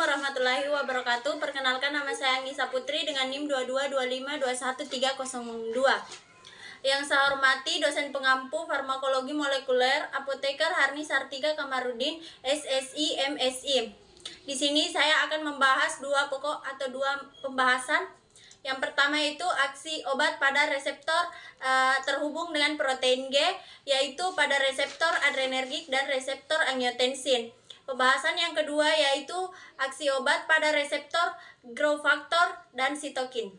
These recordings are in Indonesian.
warahmatullahi wabarakatuh. Perkenalkan, nama saya Nisa Putri dengan NIM 222521302. Yang saya hormati dosen pengampu farmakologi molekuler apoteker Harni Sartika Kamarudin, SSI, MSI. Di sini saya akan membahas dua pembahasan. Yang pertama itu aksi obat pada reseptor terhubung dengan protein G, yaitu pada reseptor adrenergik dan reseptor angiotensin. Pembahasan yang kedua yaitu aksi obat pada reseptor growth factor dan sitokin.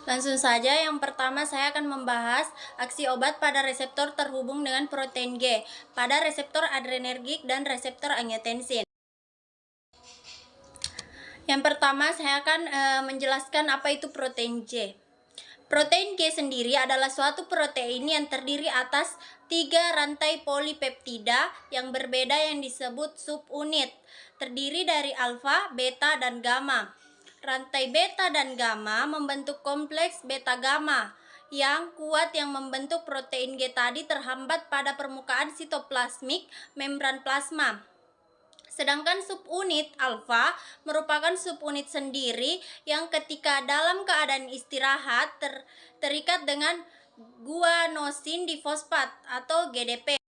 Langsung saja, yang pertama saya akan membahas aksi obat pada reseptor terhubung dengan protein G pada reseptor adrenergik dan reseptor angiotensin. Yang pertama saya akan menjelaskan apa itu protein G. Protein G sendiri adalah suatu protein yang terdiri atas 3 rantai polipeptida yang berbeda yang disebut subunit, terdiri dari alfa, beta, dan gamma. Rantai beta dan gamma membentuk kompleks beta-gamma yang kuat yang membentuk protein G tadi terhambat pada permukaan sitoplasmik membran plasma. Sedangkan subunit alfa merupakan subunit sendiri yang ketika dalam keadaan istirahat terikat dengan guanosin difosfat atau GDP.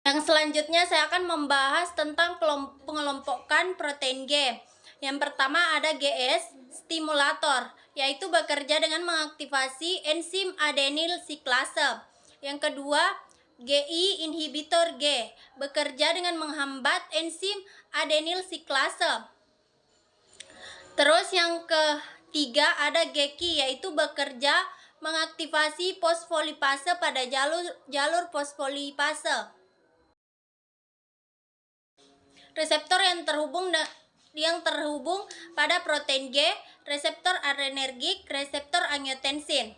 Yang selanjutnya saya akan membahas tentang pengelompokan protein G. Yang pertama ada GS stimulator, yaitu bekerja dengan mengaktifasi enzim adenyl siklase. Yang kedua GI inhibitor G, bekerja dengan menghambat enzim adenyl siklase. Terus yang ketiga ada GQ, yaitu bekerja mengaktifasi fosfolipase pada jalur fosfolipase. Reseptor yang terhubung pada protein G, reseptor adrenergik, reseptor angiotensin.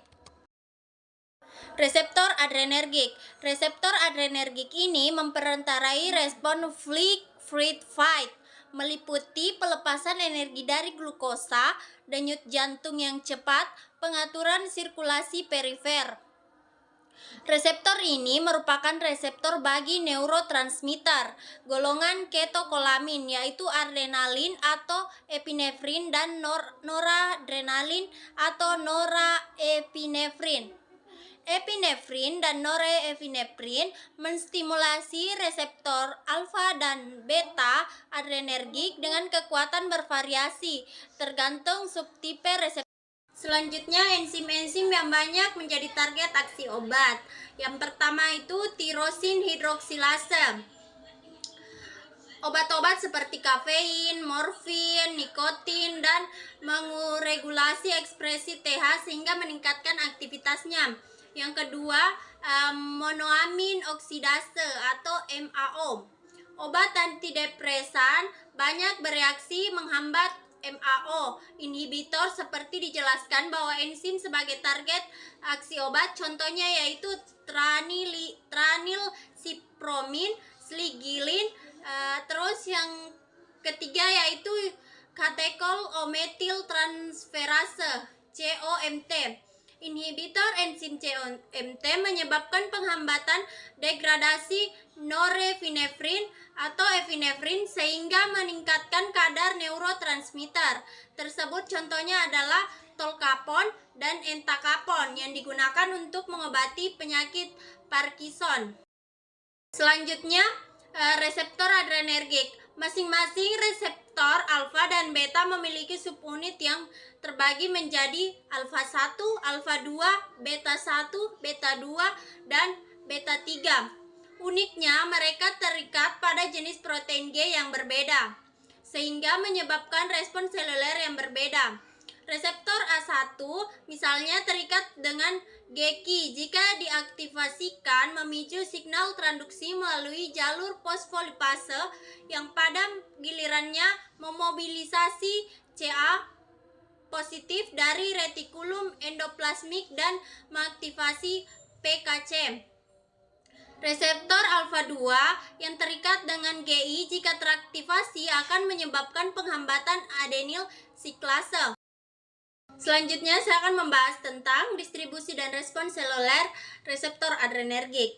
Reseptor adrenergik. Reseptor adrenergik ini memperantarai respon flight fight, meliputi pelepasan energi dari glukosa, denyut jantung yang cepat, pengaturan sirkulasi perifer. Reseptor ini merupakan reseptor bagi neurotransmitter golongan ketokolamin, yaitu adrenalin atau epinefrin dan noradrenalin atau noraepinefrin. Epinefrin dan norepinefrin menstimulasi reseptor alfa dan beta adrenergik dengan kekuatan bervariasi tergantung subtipe reseptor. Selanjutnya, enzim-enzim yang banyak menjadi target aksi obat. Yang pertama itu tirosin hidroksilase. Obat-obat seperti kafein, morfin, nikotin, dan menguregulasi ekspresi TH sehingga meningkatkan aktivitasnya. Yang kedua, monoamin oksidase atau MAO. Obat antidepresan banyak bereaksi menghambat MAO inhibitor seperti dijelaskan bahwa enzim sebagai target aksi obat, contohnya yaitu tranilsipromin, sligilin. Terus yang ketiga yaitu katekol ometil transferase COMT. Inhibitor enzim COMT menyebabkan penghambatan degradasi norepinefrin atau epinefrin sehingga meningkatkan kadar neurotransmitter tersebut. Contohnya adalah tolkapon dan entacapon yang digunakan untuk mengobati penyakit Parkinson. Selanjutnya, reseptor adrenergik. Masing-masing reseptor alfa dan beta memiliki subunit yang terbagi menjadi alfa 1, alfa 2, beta 1, beta 2, dan beta 3. Uniknya, mereka terikat pada jenis protein G yang berbeda, sehingga menyebabkan respon seluler yang berbeda. Reseptor A1 misalnya terikat dengan GQ. Jika diaktifasikan, memicu signal transduksi melalui jalur fosfolipase yang pada gilirannya memobilisasi Ca positif dari retikulum endoplasmik dan mengaktifasi PKC. Reseptor alfa 2 yang terikat dengan GI jika teraktivasi akan menyebabkan penghambatan adenyl siklase. Selanjutnya saya akan membahas tentang distribusi dan respons seluler reseptor adrenergik.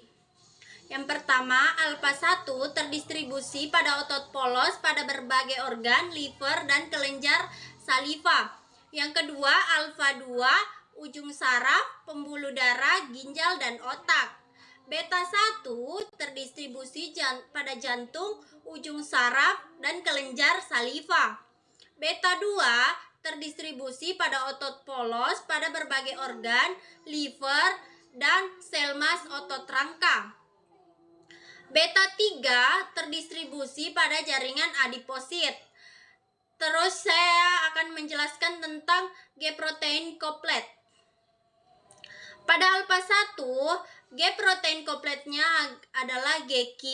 Yang pertama, alfa 1 terdistribusi pada otot polos pada berbagai organ, liver, dan kelenjar saliva. Yang kedua, alfa 2 ujung saraf, pembuluh darah, ginjal, dan otak. Beta 1 terdistribusi pada jantung, ujung saraf, dan kelenjar saliva. Beta 2 terdistribusi pada otot polos pada berbagai organ, liver, dan sel mas otot rangka. Beta 3 terdistribusi pada jaringan adiposit. Terus saya akan menjelaskan tentang G-protein couplet. Pada alfa 1, G-protein coupletnya adalah GQ,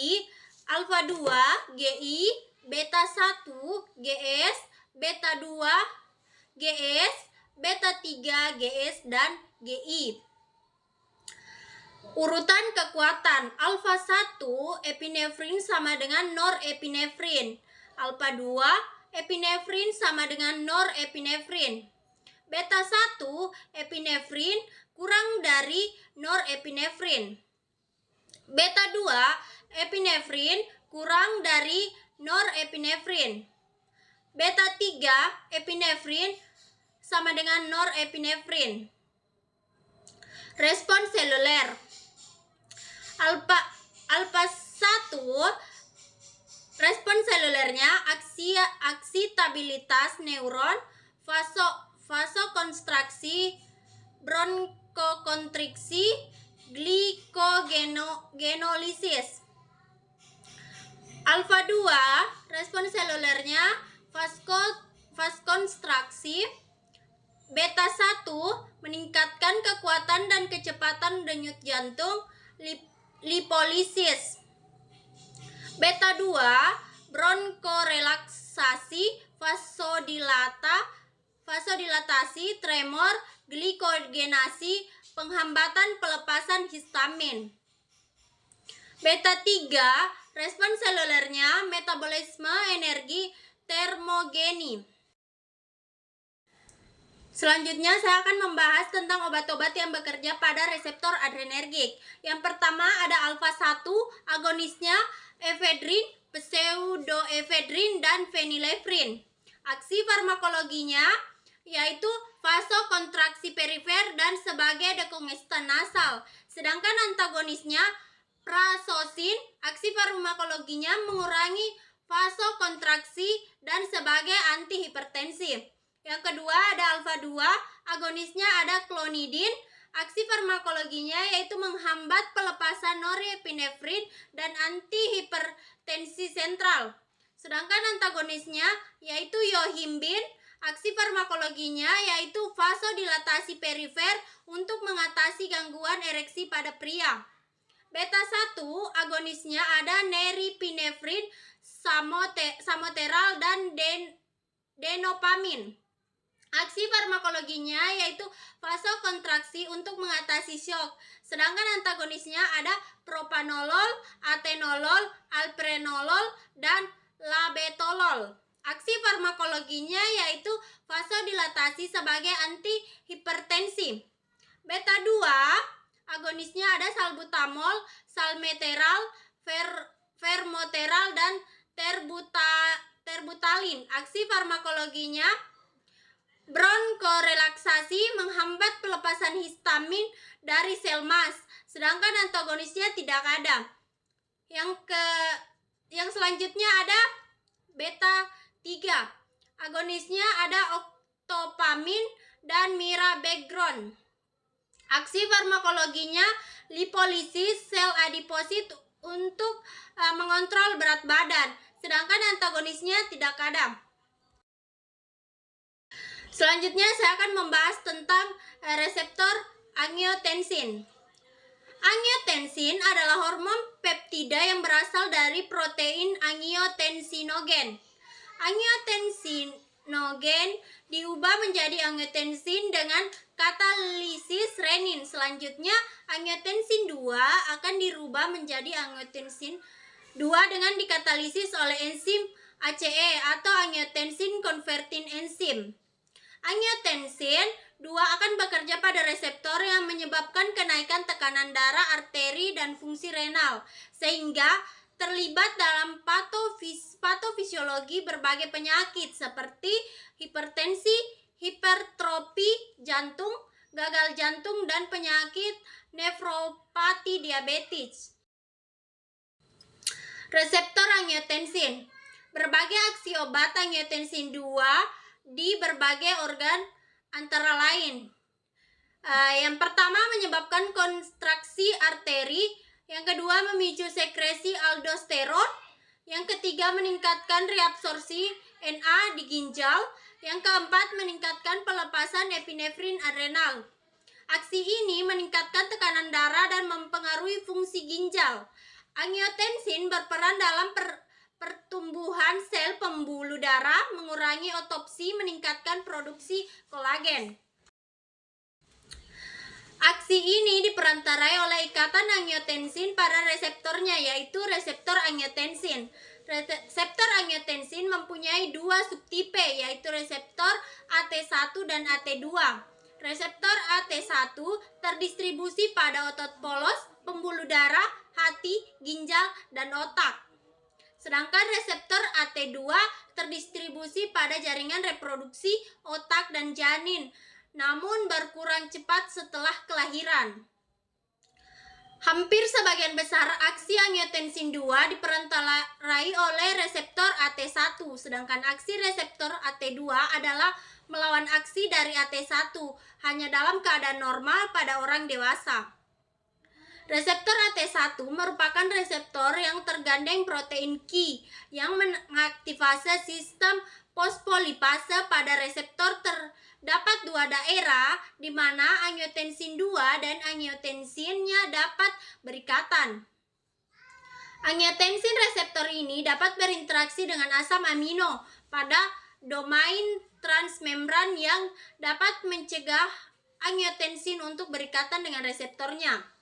alfa 2 GI, beta 1 GS, beta 2 GS, beta 3 GS, dan GI. Urutan kekuatan. Alfa 1 epinefrin sama dengan norepinefrin. Alfa 2 epinefrin sama dengan norepinefrin. Beta 1 epinefrin kurang dari norepinefrin. Beta 2 epinefrin kurang dari norepinefrin. Beta 3 epinefrin sama dengan norepinefrin. Respon seluler. Alfa 1 respon selulernya aksitabilitas neuron, vasokonstraksi, bronkokontriksi, glikogenolisis. Alfa 2 respon selulernya vaskonstraksi. Beta 1 meningkatkan kekuatan dan kecepatan denyut jantung, lipolisis. Beta 2 bronkorelaksasi, vasodilatasi, tremor, glikogenasi, penghambatan pelepasan histamin. Beta 3 respon selulernya metabolisme energi termogeni. Selanjutnya saya akan membahas tentang obat-obat yang bekerja pada reseptor adrenergik. Yang pertama ada alfa 1, agonisnya efedrin, pseudoefedrin, dan phenylephrine. Aksi farmakologinya yaitu vasokontraksi perifer dan sebagai dekongestan nasal. Sedangkan antagonisnya prazosin, aksi farmakologinya mengurangi vasokontraksi dan sebagai antihipertensi. Yang kedua ada alfa 2, agonisnya ada klonidin, aksi farmakologinya yaitu menghambat pelepasan norepinefrin dan antihipertensi sentral. Sedangkan antagonisnya yaitu yohimbin, aksi farmakologinya yaitu vasodilatasi perifer untuk mengatasi gangguan ereksi pada pria. Beta 1 agonisnya ada neripinefrin, samoteral, dan denopamin. Aksi farmakologinya yaitu vasokontraksi untuk mengatasi syok. Sedangkan antagonisnya ada propanolol, atenolol, alprenolol, dan labetalol. Aksi farmakologinya yaitu vasodilatasi sebagai antihipertensi. Beta 2 agonisnya ada salbutamol, salmeteral, vermoteral, dan terbutalin. Aksi farmakologinya bronkorelaksasi, menghambat pelepasan histamin dari sel mas. Sedangkan antagonisnya tidak ada. Yang selanjutnya ada beta 3. Agonisnya ada oktopamin dan mirabegron. Aksi farmakologinya lipolisis sel adiposit untuk mengontrol berat badan. Sedangkan antagonisnya tidak ada. Selanjutnya saya akan membahas tentang reseptor angiotensin. Angiotensin adalah hormon peptida yang berasal dari protein angiotensinogen. Angiotensinogen diubah menjadi angiotensin dengan katalisis renin. Selanjutnya angiotensin 2 akan dirubah menjadi angiotensin 2 dengan dikatalisis oleh enzim ACE atau angiotensin converting enzim. Angiotensin dua akan bekerja pada reseptor yang menyebabkan kenaikan tekanan darah, arteri, dan fungsi renal, sehingga terlibat dalam patofisiologi berbagai penyakit seperti hipertensi, hipertrofi jantung, gagal jantung, dan penyakit nefropati diabetes. Reseptor angiotensin. Berbagai aksi obat angiotensin 2 di berbagai organ antara lain. Yang pertama menyebabkan kontraksi arteri, yang kedua memicu sekresi aldosteron, yang ketiga meningkatkan reabsorpsi Na di ginjal, yang keempat meningkatkan pelepasan epinefrin adrenal. Aksi ini meningkatkan tekanan darah dan mempengaruhi fungsi ginjal. Angiotensin berperan dalam pertumbuhan sel pembuluh darah, mengurangi otopsi, meningkatkan produksi kolagen. Aksi ini diperantarai oleh ikatan angiotensin pada reseptornya, yaitu reseptor angiotensin. Reseptor angiotensin mempunyai dua subtipe, yaitu reseptor AT1 dan AT2. Reseptor AT1 terdistribusi pada otot polos, pembuluh darah, hati, ginjal, dan otak. Sedangkan reseptor AT2 terdistribusi pada jaringan reproduksi, otak, dan janin, namun berkurang cepat setelah kelahiran. Hampir sebagian besar aksi angiotensin 2 diperantarai oleh reseptor AT1, sedangkan aksi reseptor AT2 adalah melawan aksi dari AT1, hanya dalam keadaan normal pada orang dewasa. Reseptor AT1 merupakan reseptor yang tergandeng protein Ki yang mengaktifasi sistem fosfolipase. Pada reseptor terdapat dua daerah di mana angiotensin 2 dan angiotensinnya dapat berikatan. Angiotensin reseptor ini dapat berinteraksi dengan asam amino pada domain transmembran yang dapat mencegah angiotensin untuk berikatan dengan reseptornya.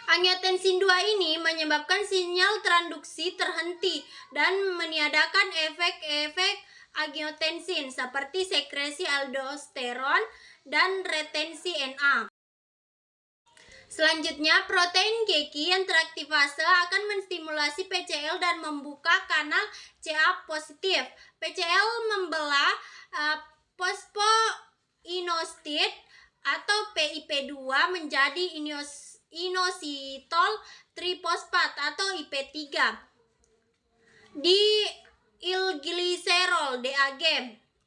Angiotensin 2 ini menyebabkan sinyal transduksi terhenti dan meniadakan efek-efek angiotensin seperti sekresi aldosteron dan retensi Na. Selanjutnya, protein GQ yang teraktivase akan menstimulasi PCL dan membuka kanal Ca positif. PCL membelah fosfoinositid atau PIP2 menjadi inositol trifosfat atau IP3 di ilgliserol DAG.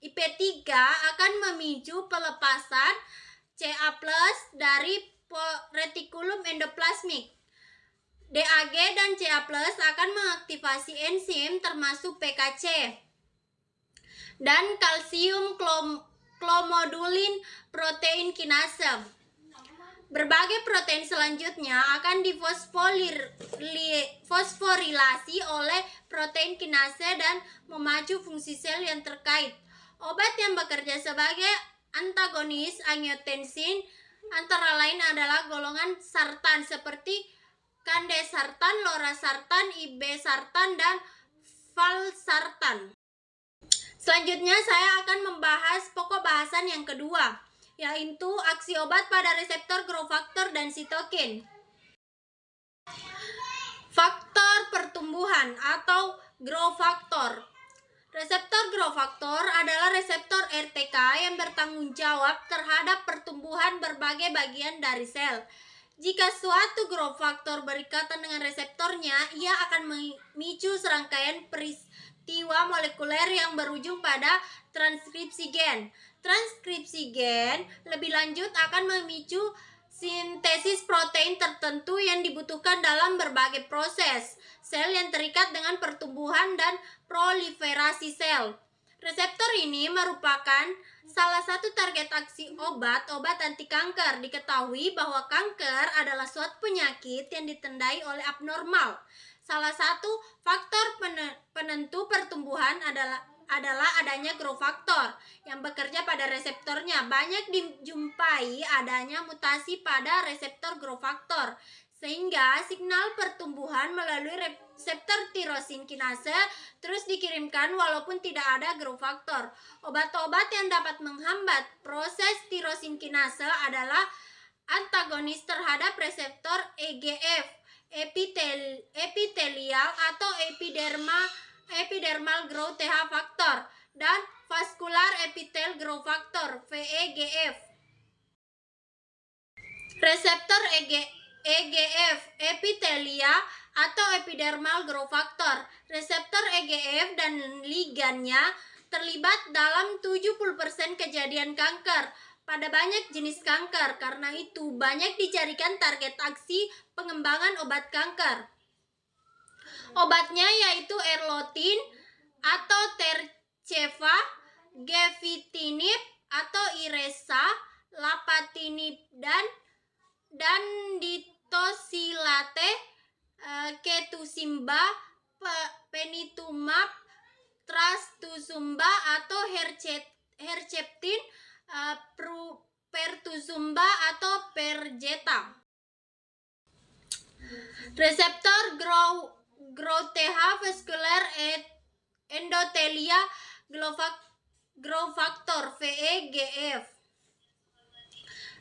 IP3 akan memicu pelepasan Ca+ dari retikulum endoplasmik. DAG dan Ca+ akan mengaktifasi enzim termasuk PKC dan kalsium klomodulin protein kinase. Berbagai protein selanjutnya akan difosforilasi oleh protein kinase dan memacu fungsi sel yang terkait. Obat yang bekerja sebagai antagonis angiotensin antara lain adalah golongan sartan seperti kandesartan, lorasartan, ibesartan, dan valsartan. Selanjutnya saya akan membahas pokok bahasan yang kedua, yaitu aksi obat pada reseptor growth factor dan sitokin. Faktor pertumbuhan atau growth factor. Reseptor growth factor adalah reseptor RTK yang bertanggung jawab terhadap pertumbuhan berbagai bagian dari sel. Jika suatu growth factor berikatan dengan reseptornya, ia akan memicu serangkaian peristiwa molekuler yang berujung pada transkripsi gen. Transkripsi gen lebih lanjut akan memicu sintesis protein tertentu yang dibutuhkan dalam berbagai proses sel yang terikat dengan pertumbuhan dan proliferasi sel. Reseptor ini merupakan salah satu target aksi obat anti kanker. Diketahui bahwa kanker adalah suatu penyakit yang ditandai oleh abnormal. Salah satu faktor penentu pertumbuhan adalah adanya growth factor yang bekerja pada reseptornya. Banyak dijumpai adanya mutasi pada reseptor growth factor, sehingga signal pertumbuhan melalui tirosin kinase terus dikirimkan walaupun tidak ada growth factor. Obat-obat yang dapat menghambat proses tirosin kinase adalah antagonis terhadap reseptor EGF, epitelial atau epidermal growth factor, dan vascular epithel growth factor VEGF. Reseptor EGF, epithelia atau epidermal growth factor. Reseptor EGF dan ligannya terlibat dalam 70% kejadian kanker pada banyak jenis kanker. Karena itu banyak dijadikan target aksi pengembangan obat kanker. Obatnya yaitu erlotin atau terceva, gefitinib atau iresa, lapatinib dan ditosilate, ketusimba, penitumab, trastuzumba atau herceptin, pertuzumba atau perjeta. Reseptor growth vascular endothelia growth factor VEGF.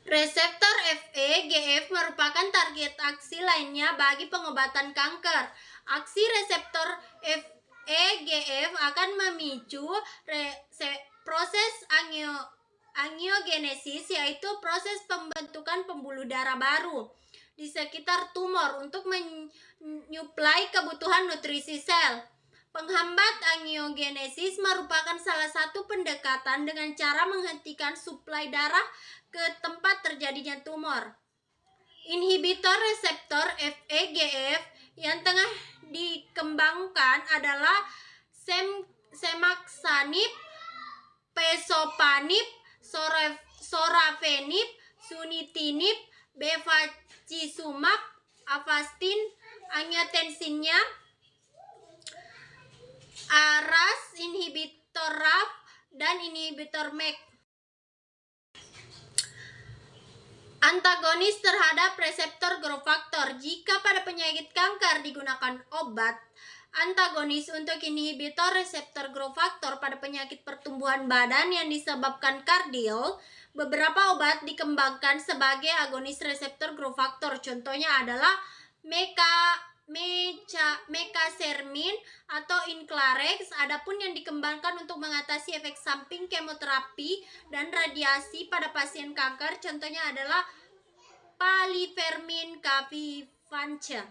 Reseptor VEGF merupakan target aksi lainnya bagi pengobatan kanker. Aksi reseptor VEGF akan memicu proses angiogenesis, yaitu proses pembentukan pembuluh darah baru di sekitar tumor untuk menyuplai kebutuhan nutrisi sel. Penghambat angiogenesis merupakan salah satu pendekatan dengan cara menghentikan suplai darah ke tempat terjadinya tumor. Inhibitor reseptor VEGF yang tengah dikembangkan adalah semaxanib, pesopanib, sorafenib, sunitinib, bevacizumab, avastin, angiotensinnya, ARAS, inhibitor RAF, dan inhibitor MEK. Antagonis terhadap reseptor growth factor. Jika pada penyakit kanker digunakan obat antagonis untuk inhibitor reseptor growth factor pada penyakit pertumbuhan badan yang disebabkan kardiol, beberapa obat dikembangkan sebagai agonis reseptor growth factor. Contohnya adalah Mecasermin atau Inclarex. Adapun yang dikembangkan untuk mengatasi efek samping kemoterapi dan radiasi pada pasien kanker, contohnya adalah Palifermin Kavivance.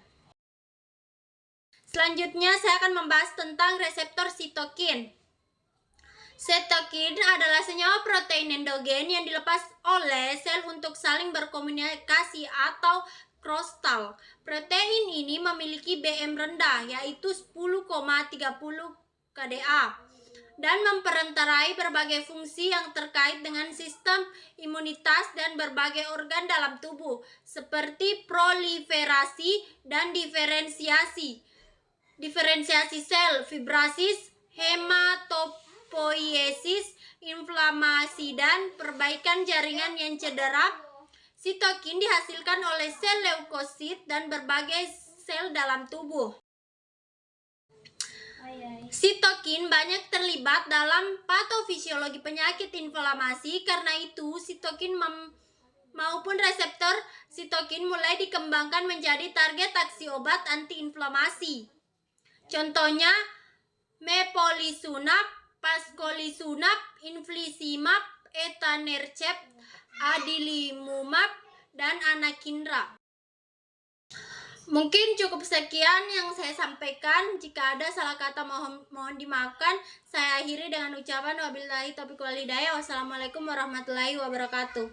Selanjutnya saya akan membahas tentang reseptor sitokin. Sitokin adalah senyawa protein endogen yang dilepas oleh sel untuk saling berkomunikasi atau crosstalk. Protein ini memiliki BM rendah, yaitu 10,30 kDa, dan memperantarai berbagai fungsi yang terkait dengan sistem imunitas dan berbagai organ dalam tubuh, seperti proliferasi dan diferensiasi sel, fibrasis, hematopoiesis, inflamasi, dan perbaikan jaringan yang cedera. Sitokin dihasilkan oleh sel leukosit dan berbagai sel dalam tubuh. Sitokin banyak terlibat dalam patofisiologi penyakit inflamasi. Karena itu, sitokin maupun reseptor sitokin mulai dikembangkan menjadi target aksi obat antiinflamasi. Contohnya mepolizumab, pascolinumab, infliximab, etanercept, adalimumab, dan anakinra. Mungkin cukup sekian yang saya sampaikan. Jika ada salah kata mohon dimaafkan. Saya akhiri dengan ucapan wabillahi taufiq wal hidayah. Wassalamualaikum warahmatullahi wabarakatuh.